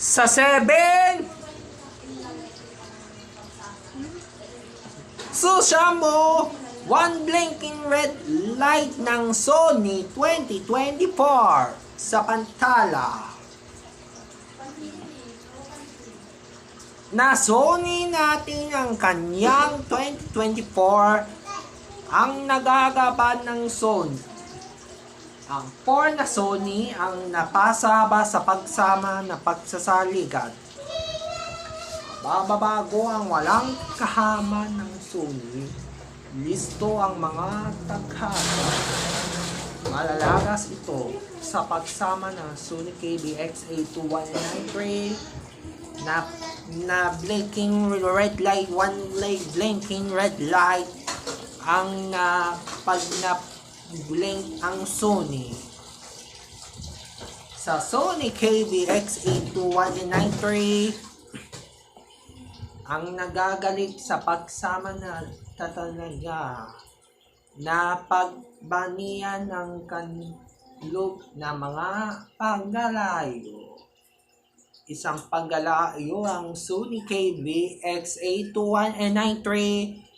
Sa 7 Susamo, one blinking red light ng Sony 2024 sa pantala. Na Sony natin ang kanyang 2024 ang nagagabad ng Sony. Ang 4 na Sony ang napasaba sa pagsama na pagsasaligan. Bababago ang walang kahama ng Sony. Listo ang mga taghala. Malalagas ito sa pagsama ng Sony KBX-A2193 na blinking red light, one light blinking red light ang pag blink ang Sony. Sa Sony KBX-A2193 ang nagagalit sa pagsama na tatalaga na pagbanian ng kanlog na mga paggalayo. Isang paggalayo ang Sony KBX-A2193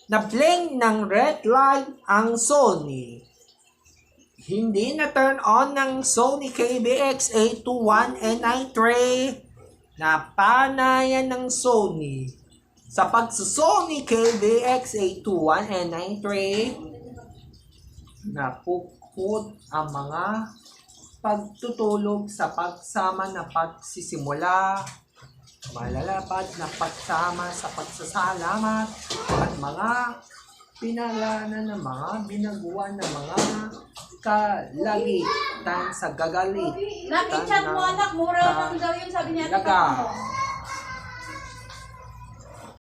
na blink ng red light ang Sony. Hindi na turn on ng Sony KBX-A2193 na panayan ng Sony. Sa pagsusony KBX-A2193 na pukod ang mga pagtutulog sa pagsama na pagsisimula, malalapad na pagsama sa pagsasalamat at mga pinalanan ng mga binaguan ng mga kalagitan sa gagalit. Nakichat mo anak, mura lang daw yun, sabi niya. Laga.